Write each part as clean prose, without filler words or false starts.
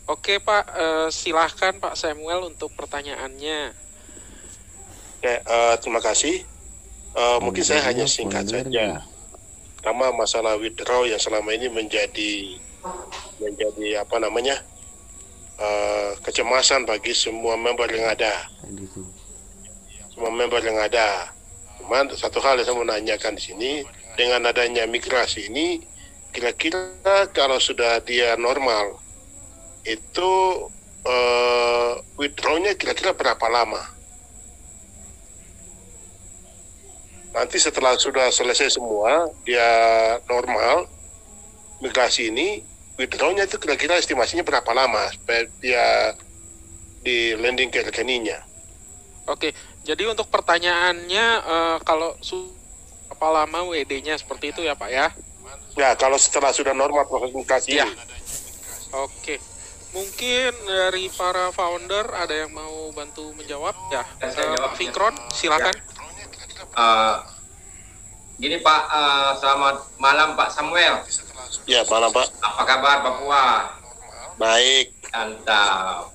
Oke Pak, silahkan Pak Samuel untuk pertanyaannya. Oke, terima kasih. Mungkin saya hanya singkat saja. Karena masalah withdraw yang selama ini menjadi kecemasan bagi semua member yang ada. Cuman satu hal yang saya mau nanyakan di sini, dengan adanya migrasi ini, kira-kira kalau sudah dia normal, itu withdrawnya kira-kira berapa lama? Nanti setelah sudah selesai semua, dia normal, migrasi ini, withdrawnya itu kira-kira estimasinya berapa lama supaya dia di landing ke rekeningnya? Oke, jadi untuk pertanyaannya, kalau berapa lama WD-nya seperti itu ya Pak ya? Ya, kalau setelah sudah normal proses migrasi Ya. ini. Oke, mungkin dari para founder ada yang mau bantu menjawab ya? Pak Fikron, silakan. Gini Pak, selamat malam Pak Samuel. Ya, malam Pak. Apa kabar Papua? Baik. Mantap.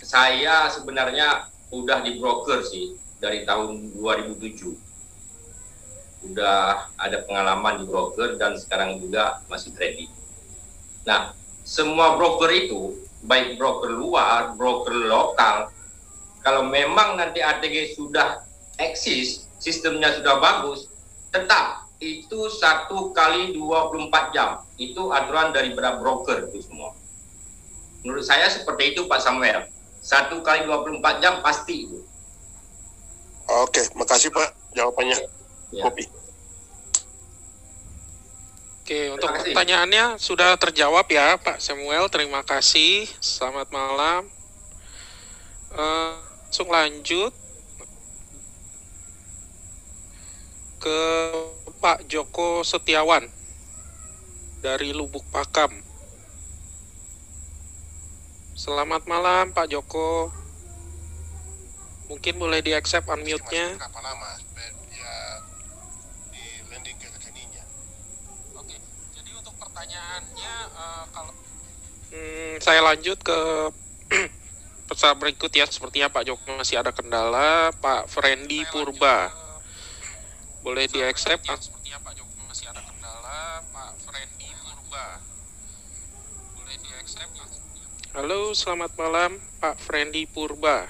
Saya sebenarnya udah di broker sih dari tahun 2007. Udah ada pengalaman di broker dan sekarang juga masih trading. Nah, semua broker itu, baik broker luar, broker lokal, kalau memang nanti ATG sudah eksis, sistemnya sudah bagus, tetap itu 1 kali 24 jam. Itu aturan dari broker itu semua. Menurut saya seperti itu Pak Samuel. 1 kali 24 jam pasti itu. Oke, makasih Pak jawabannya. Ya. Kopi. Oke, untuk pertanyaannya sudah terjawab ya Pak Samuel, terima kasih. Selamat malam. Langsung lanjut ke Pak Joko Setiawan dari Lubuk Pakam. Selamat malam Pak Joko. Mungkin boleh di-accept unmute-nya. Berapa lama dia di landing ke rekeningnya? Oke, jadi untuk pertanyaannya kalau saya lanjut ke pesan berikut ya, sepertinya Pak Joko masih ada kendala. Pak Friendly Purba, boleh di-accept? Sepertinya Pak Joko masih ada kendala. Pak Friendly Purba, boleh di-accept? Halo, selamat malam Pak Friendly Purba.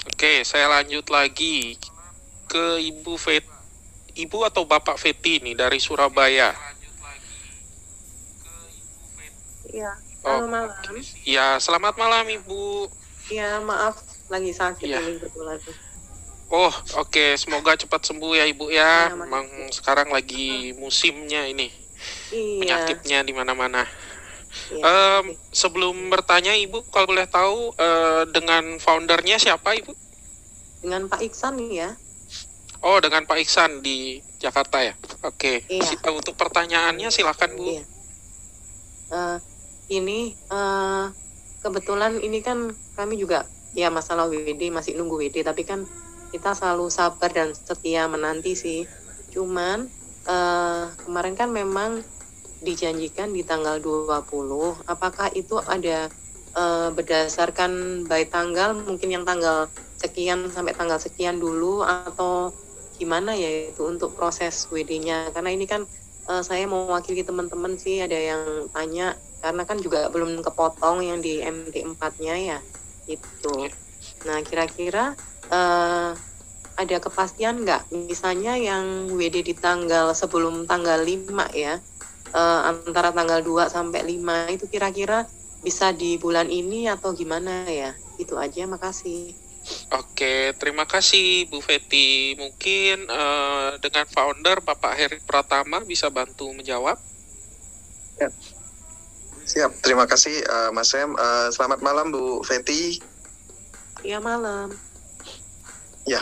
Oke, saya lanjut lagi ke Ibu atau Bapak Feti nih dari Surabaya. Iya, selamat malam. Ya, selamat malam Ibu. Iya, maaf lagi sakit Ya. ini kebetulan. Oh, oke. Semoga cepat sembuh ya Ibu ya. Ya, Memang sekarang lagi musimnya ini. Iya. Penyakitnya di mana-mana. Iya. Sebelum bertanya Ibu, kalau boleh tahu dengan foundernya siapa Ibu? Dengan Pak Iksan ya. Oh, dengan Pak Iksan di Jakarta ya. Oke. Iya. Untuk pertanyaannya silakan Bu. Iya. Ini kebetulan ini kan kami juga ya masalah WD masih nunggu WD, tapi kan kita selalu sabar dan setia menanti sih. Cuman kemarin kan memang dijanjikan di tanggal 20. Apakah itu ada berdasarkan by tanggal, mungkin yang tanggal sekian sampai tanggal sekian dulu, atau gimana ya itu untuk proses WD-nya? Karena ini kan saya mewakili teman-teman sih, ada yang tanya karena kan juga belum kepotong yang di MT4-nya ya itu. Nah, kira-kira ada kepastian nggak misalnya yang WD di tanggal sebelum tanggal 5 ya, antara tanggal 2 sampai 5 itu kira-kira bisa di bulan ini atau gimana ya? Itu aja, makasih. Oke, terima kasih Bu Feti. Mungkin dengan founder Bapak Heri Pratama bisa bantu menjawab. Ya. Siap, terima kasih Mas Sam. Selamat malam Bu Feti. Iya, malam. Ya,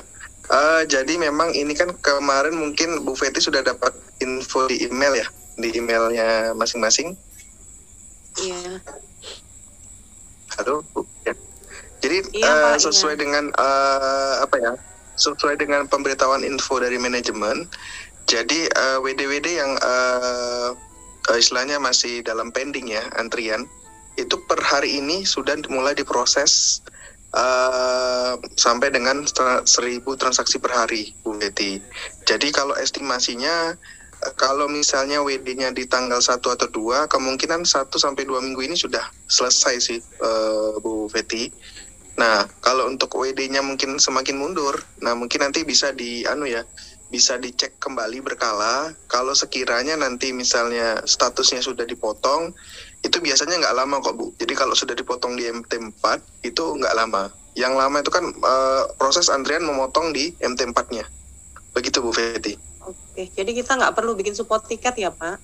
jadi memang ini kan kemarin mungkin Bu Feti sudah dapat info di email ya, di emailnya masing-masing. Iya. Halo Bu. Ya. Jadi Iya, Pak, sesuai dengan sesuai dengan pemberitahuan info dari manajemen. Jadi WD-WD yang istilahnya masih dalam pending ya, antrian, itu per hari ini sudah mulai diproses sampai dengan 1.000 transaksi per hari, Bu Betty. Jadi kalau estimasinya, kalau misalnya WD-nya di tanggal 1 atau 2, kemungkinan 1 sampai 2 minggu ini sudah selesai sih, Bu Betty. Nah, kalau untuk WD-nya mungkin semakin mundur, nah mungkin nanti bisa bisa dicek kembali berkala. Kalau sekiranya nanti misalnya statusnya sudah dipotong, itu biasanya nggak lama kok, Bu. Jadi kalau sudah dipotong di MT4, itu nggak lama. Yang lama itu kan proses antrian memotong di MT4-nya. Begitu, Bu Feti. Oke, jadi kita nggak perlu bikin support tiket ya, Pak?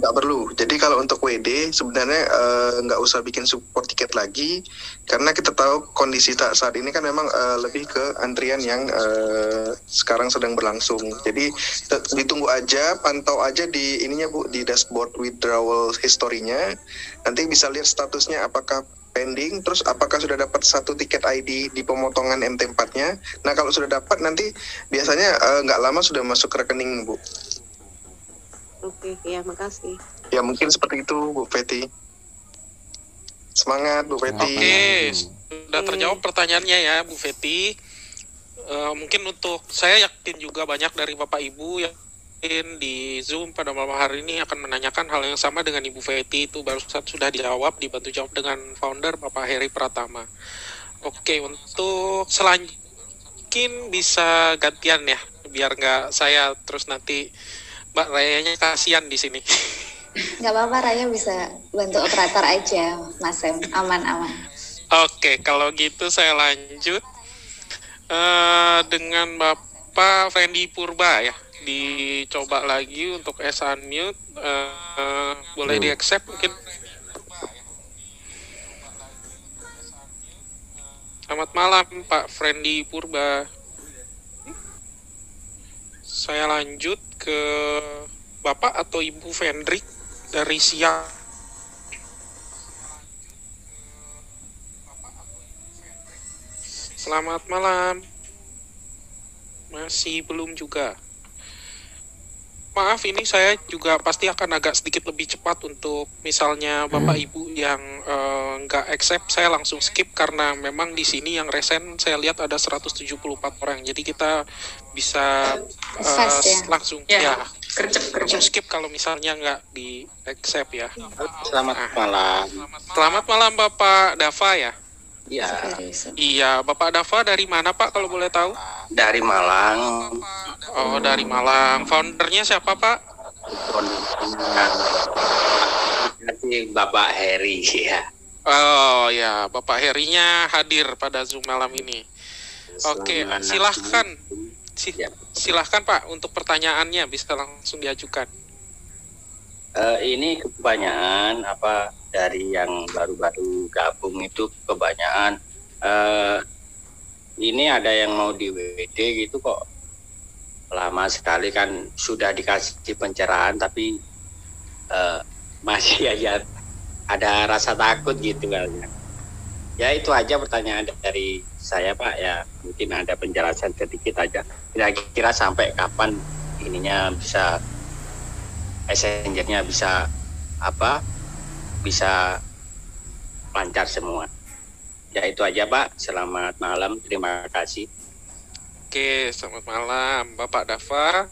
Nggak perlu. Jadi kalau untuk WD sebenarnya nggak usah bikin support tiket lagi, karena kita tahu kondisi saat ini kan memang lebih ke antrian yang sekarang sedang berlangsung. Jadi ditunggu aja, pantau aja di ininya, Bu, di dashboard withdrawal history-nya. Nanti bisa lihat statusnya apakah pending, terus apakah sudah dapat 1 tiket ID di pemotongan MT4-nya. Nah kalau sudah dapat nanti biasanya nggak lama sudah masuk ke rekening, Bu. Oke, ya makasih. Ya mungkin seperti itu, Bu Feti. Semangat, Bu Feti. Oke, sudah terjawab pertanyaannya ya, Bu Feti. Mungkin untuk saya yakin juga banyak dari Bapak Ibu yang di Zoom pada malam hari ini akan menanyakan hal yang sama dengan Ibu Feti. Itu barusan sudah dijawab, dibantu jawab dengan founder Bapak Heri Pratama. Oke, untuk selanjutnya mungkin bisa gantian ya, biar nggak saya terus nanti Mbak Rayanya kasihan di sini. Nggak apa-apa, Raya bisa bantu operator aja, Mas Sem. Aman-aman. Oke, kalau gitu saya lanjut dengan Bapak Fendi Purba ya. Dicoba lagi untuk unmute. Boleh di-accept mungkin. Selamat malam Pak Fendi Purba. Saya lanjut ke Bapak atau Ibu Fendrik dari Siak. Selamat malam. Masih belum juga. Maaf, ini saya juga pasti akan agak sedikit lebih cepat untuk misalnya Bapak Ibu yang nggak accept, saya langsung skip karena memang di sini yang resen saya lihat ada 174 orang. Jadi kita bisa langsung langsung skip kalau misalnya nggak di accept ya. Selamat malam. Selamat malam Bapak Dava ya. Iya. Iya, Bapak Dava dari mana Pak kalau boleh tahu? Dari Malang. Oh, dari Malang. Foundernya siapa Pak? Nanti Bapak Heri ya. Oh ya, Bapak Herinya hadir pada Zoom malam ini. Oke, silahkan. Silahkan Pak untuk pertanyaannya bisa langsung diajukan. Ini kebanyakan dari yang baru-baru gabung itu kebanyakan ini ada yang mau di WD gitu kok lama sekali, kan sudah dikasih pencerahan tapi masih aja ada rasa takut gitu kan. Ya itu aja pertanyaan dari saya Pak, ya mungkin ada penjelasan sedikit aja kira-kira sampai kapan ininya bisa Messenger-nya bisa bisa lancar semua. Ya itu aja Pak, selamat malam, terima kasih. Oke, selamat malam Bapak Dava.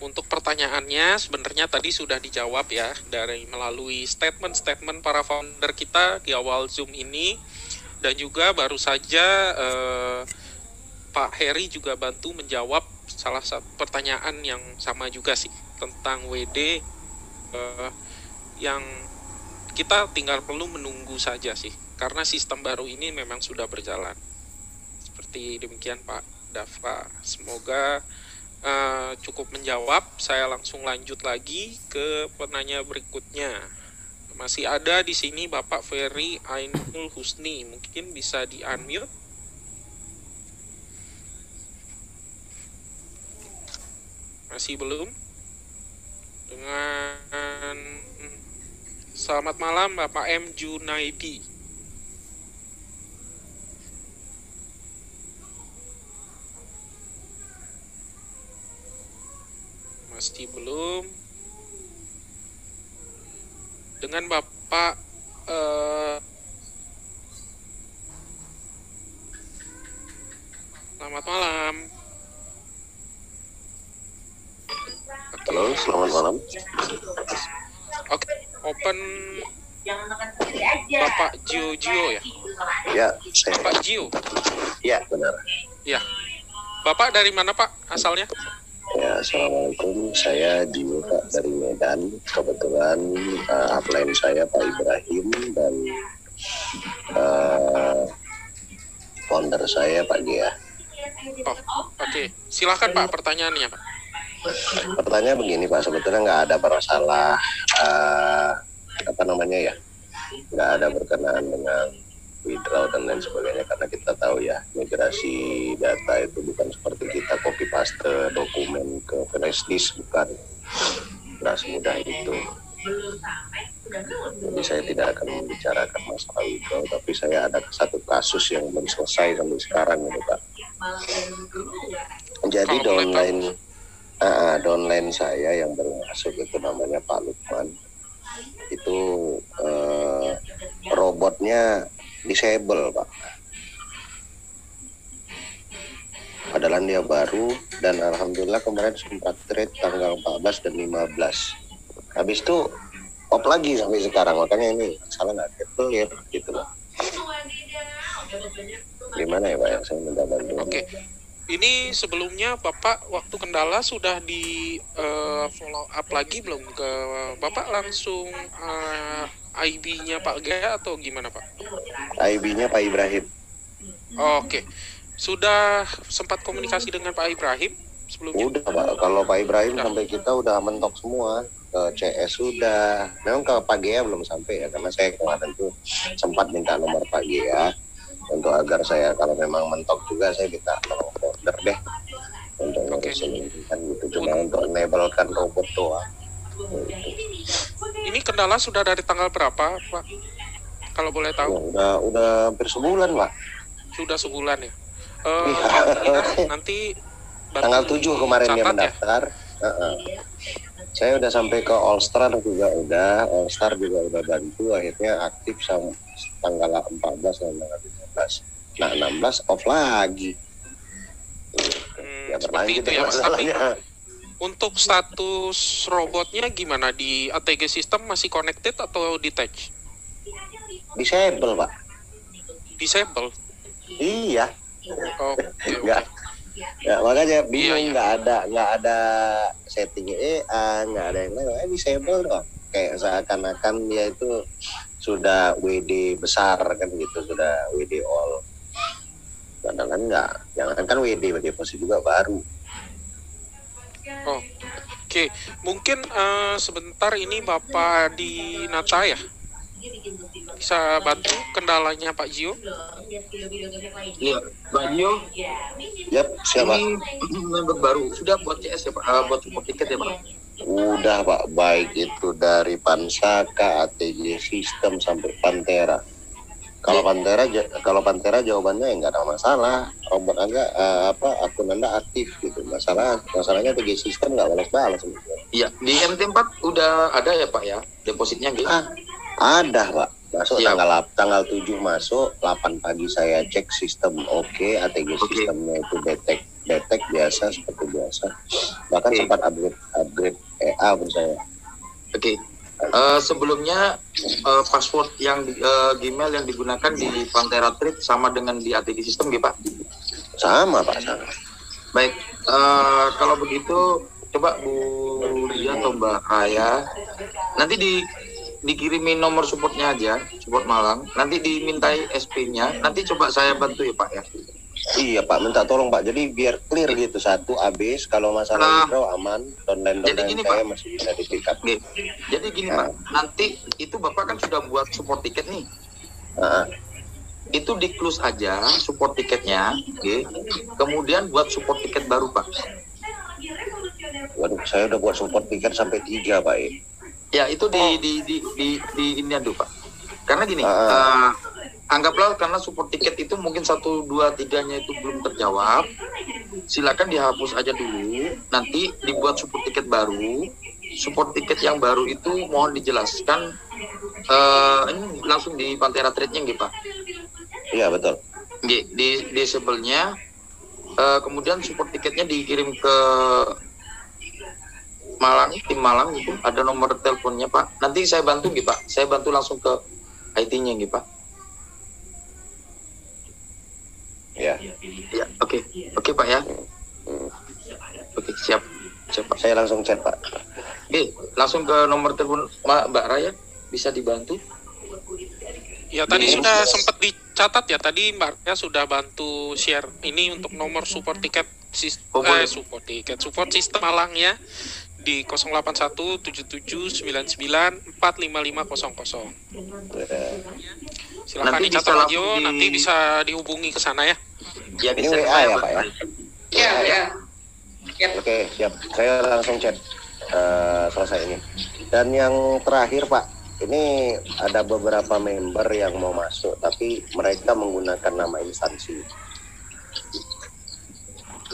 Untuk pertanyaannya sebenarnya tadi sudah dijawab ya dari melalui statement-statement para founder kita di awal Zoom ini, dan juga baru saja Pak Heri juga bantu menjawab salah satu pertanyaan yang sama juga sih tentang WD yang kita tinggal perlu menunggu saja sih karena sistem baru ini memang sudah berjalan. Seperti demikian Pak Dava. Semoga cukup menjawab. Saya langsung lanjut lagi ke penanya berikutnya. Masih ada di sini Bapak Ferry Ainul Husni. Mungkin bisa di-unmute. Masih belum? Dengan selamat malam Bapak M. Junaidi. Masih belum. dengan Bapak selamat malam. Halo, selamat malam. Oke, open Bapak Gio ya? Ya, saya. Bapak Gio. Ya, benar. Ya. Bapak dari mana Pak asalnya? Ya, assalamualaikum. Saya Gio Pak dari Medan. Kebetulan upline saya Pak Ibrahim dan founder saya Pak Gia. Oh, oke. Silakan Pak pertanyaannya Pak. Pertanyaan begini Pak, sebetulnya nggak ada masalah nggak ada berkenaan dengan withdraw dan lain sebagainya, karena kita tahu ya migrasi data itu bukan seperti kita copy paste dokumen ke flash disk, bukan, nggak semudah itu. Jadi saya tidak akan membicarakan masalah withdraw, tapi saya ada satu kasus yang belum selesai sampai sekarang gitu Pak. Jadi downline saya yang baru masuk itu namanya Pak Lukman, itu robotnya disable Pak, padahal dia baru, dan alhamdulillah kemarin sempat trade tanggal 14 dan 15, habis itu off lagi sampai sekarang, makanya ini salah nggak clear gitu loh. Gimana ya Pak yang saya minta bantuan? Oke. Ini sebelumnya Bapak waktu kendala sudah di follow up lagi belum ke Bapak langsung IB-nya Pak Gaya atau gimana Pak? IB-nya Pak Ibrahim. Oke. Sudah sempat komunikasi dengan Pak Ibrahim sebelumnya? Udah Pak, kalau Pak Ibrahim sampai kita udah mentok semua, ke CS sudah. Memang ke Pak Gaya belum sampai ya, karena saya kemarin tuh sempat minta nomor Pak Gaya untuk agar saya kalau memang mentok juga saya minta nomor order deh untuk ngurusin kan gitu, cuma untuk enablekan robot doang. Ini kendala sudah dari tanggal berapa Pak? Kalau boleh tahu? Udah hampir sebulan Pak. Sudah sebulan ya. Nanti tanggal 7 kemarin dia mendaftar. Saya udah sampai ke All Star juga All Star juga udah bantu, akhirnya aktif sama tanggal 14 dan tanggal 15. Nah 16 off lagi. Ya seperti itu ya Mas. Tapi untuk status robotnya gimana, di ATG sistem masih connected atau detach? Disable Pak. Disable? Iya. Oke. Ya makanya bingung, nggak ada setting EA, nggak ada yang lain, disable dong. Kayak seakan-akan dia itu sudah WD besar kan gitu, sudah WD all. Padahal enggak, jangan kan WD posisi juga baru. Oke, mungkin sebentar ini Bapak di Nata ya, bisa bantu kendalanya Pak Gio? Iya, Pak Gio. Yap, siapa? Ini member baru, sudah buat CS ya Pak, buat support tiket ya Pak? Udah Pak, baik itu dari Pansaka, ATG System sampai Pantera. Kalau Pantera jawabannya nggak ada masalah, robot agak akun Anda aktif gitu. Masalahnya ATG System nggak balas-balas. Iya, di MT4 udah ada ya Pak ya depositnya gitu? Ada Pak, masuk tanggal 7 masuk, 8 pagi saya cek sistem oke, ATG sistemnya itu detect biasa seperti biasa, bahkan sempat upgrade EA pun saya. Sebelumnya password yang Gmail yang digunakan di Pantera Trade sama dengan di ATG sistem gitu Pak? Sama Pak, sama. Baik, kalau begitu coba Bu Lia atau Mbak Raya nanti dikirimin nomor supportnya aja, support Malang, nanti dimintai SP-nya, nanti coba saya bantu ya Pak ya. Iya Pak, minta tolong Pak, jadi biar clear gitu, satu habis, kalau masalah withdraw aman, downline saya Pak, masih bisa di pick up. Jadi gini Pak, nanti itu Bapak kan sudah buat support tiket nih, itu di close aja support tiketnya, kemudian buat support tiket baru Pak. Waduh, saya udah buat support tiket sampai 3 Pak. Ya itu di ini dulu Pak, karena gini, anggaplah karena support tiket itu mungkin 1, 2, 3-nya itu belum terjawab, silakan dihapus aja dulu, nanti dibuat support tiket baru, support tiket yang baru itu mohon dijelaskan. Ini langsung di Pantera Trade-nya nggih Pak? Iya betul. Nggih, di disable-nya. Kemudian support tiketnya dikirim ke Malang, tim Malang itu ada nomor teleponnya Pak. Nanti saya bantu nggih Pak. Saya bantu langsung ke IT-nya nggih Pak. Ya. Ya, oke Pak ya. Oke, siap Pak. Saya langsung chat Pak. Oke, langsung ke nomor telepon Mbak Raya, bisa dibantu? Ya tadi sudah sempat dicatat ya, tadi Mbak Raya sudah bantu share ini untuk nomor support tiket support sistem Malang ya di 0817799455500. Silakan Nanti dicatat bisa aja, nanti bisa dihubungi ke sana ya. Ya, Ini bisa WA ya Pak ya? Iya. Oke, siap. Saya langsung chat selesai ini. Dan yang terakhir Pak, ini ada beberapa member yang mau masuk, tapi mereka menggunakan nama instansi.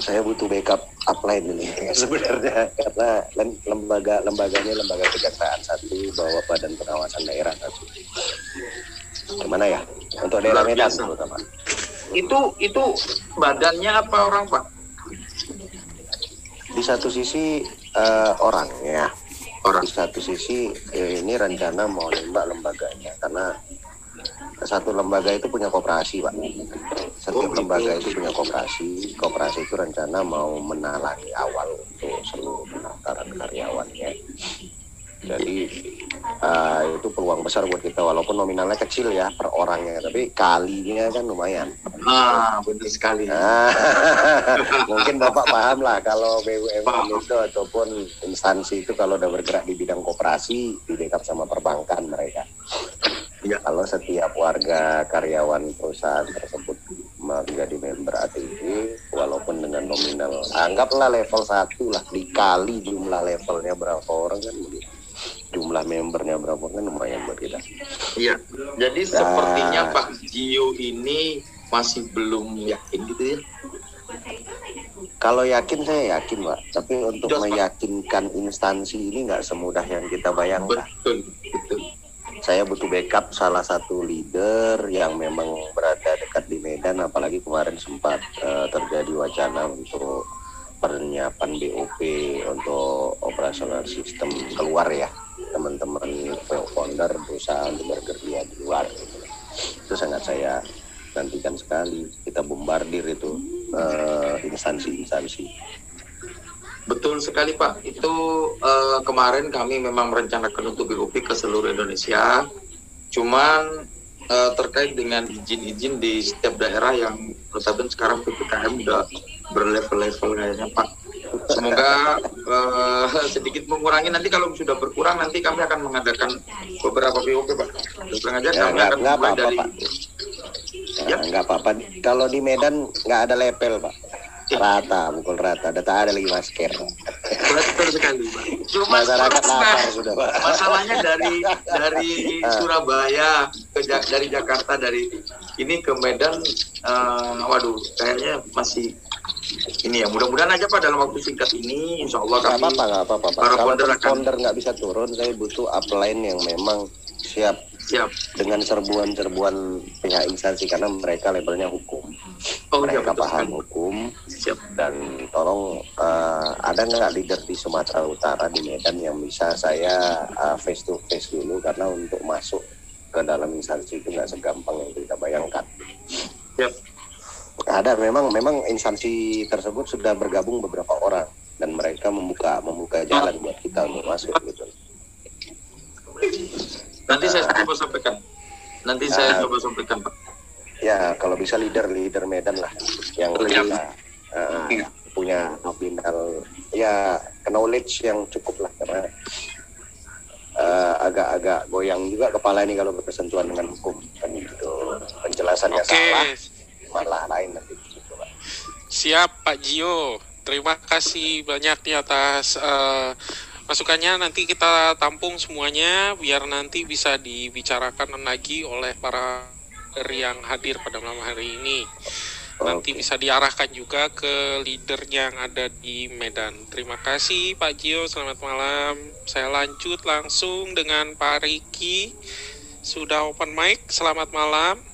Saya butuh backup upline ini sebenarnya, karena lembaganya lembaga kejaksaan satu, bawa badan pengawasan daerah satu. Gimana ya? Untuk daerah Medan terutama. Itu badannya apa orang Pak? Di satu sisi orangnya, di satu sisi ini rencana mau nembak lembaganya, karena satu lembaga itu punya koperasi Pak. Setiap lembaga itu punya koperasi itu rencana mau menalangi awal untuk seluruh pendaftaran karyawannya. Jadi itu peluang besar buat kita, walaupun nominalnya kecil ya per orangnya, tapi kalinya kan lumayan. Benar sekali. Mungkin Bapak paham lah kalau BUMN itu ataupun instansi itu kalau udah bergerak di bidang koperasi, di backup sama perbankan mereka. Ya. Kalau setiap warga karyawan perusahaan tersebut menjadi member ATD, walaupun dengan nominal, anggaplah level 1 lah, dikali jumlah levelnya berapa orang kan begitu. Jumlah membernya berapa kan lumayan buat kita. Iya, jadi sepertinya Pak Gio ini masih belum yakin gitu ya? Kalau yakin saya yakin Pak, tapi untuk meyakinkan instansi ini nggak semudah yang kita bayangkan. Betul. Saya butuh backup salah satu leader yang memang berada dekat di Medan, apalagi kemarin sempat terjadi wacana untuk penyiapan BOP untuk operasional sistem keluar ya, teman-teman founder berusaha untuk bergerak di luar. Itu sangat saya nantikan sekali, kita bombardir itu instansi-instansi. Betul sekali Pak, itu kemarin kami memang merencanakan untuk BOP ke seluruh Indonesia, cuman terkait dengan izin-izin di setiap daerah yang notabene sekarang PPKM udah berlevel-level kayaknya Pak. Semoga sedikit mengurangi, nanti kalau sudah berkurang nanti kami akan mengadakan beberapa BOP Pak. Terus aja kami akan mulai dari Pak. Nggak apa-apa, kalau di Medan nggak ada level Pak. Pukul rata, ada lagi masker. Betul sekali Pak. Cuma masyarakat lapar sudah Pak. Masalahnya dari Surabaya dari Jakarta, dari ini ke Medan, waduh kayaknya masih ini ya, mudah-mudahan aja Pak dalam waktu singkat ini insya Allah kami nggak apa-apa. Kalau founder nggak bisa turun, saya butuh upline yang memang siap dengan serbuan-serbuan pihak instansi, karena mereka labelnya hukum. Mereka paham hukum. Dan tolong ada nggak leader di Sumatera Utara, di Medan yang bisa saya face to face dulu, karena untuk masuk ke dalam instansi itu nggak segampang yang kita bayangkan. Ada memang instansi tersebut sudah bergabung beberapa orang dan mereka membuka jalan buat kita untuk masuk gitu. Nanti saya coba sampaikan. Pak. Ya, kalau bisa leader Medan lah yang bisa punya nominal ya knowledge yang cukup lah, karena agak-agak goyang juga kepala ini kalau bersentuhan dengan hukum kan gitu. Penjelasannya salah, malah lain nanti gitu, Pak. Siap Pak Gio. Terima kasih banyak nih atas masukannya. Nanti kita tampung semuanya biar nanti bisa dibicarakan lagi oleh para yang hadir pada malam hari ini. nanti bisa diarahkan juga ke leader yang ada di Medan. Terima kasih Pak Gio, selamat malam. Saya lanjut langsung dengan Pak Riki. Sudah open mic, selamat malam.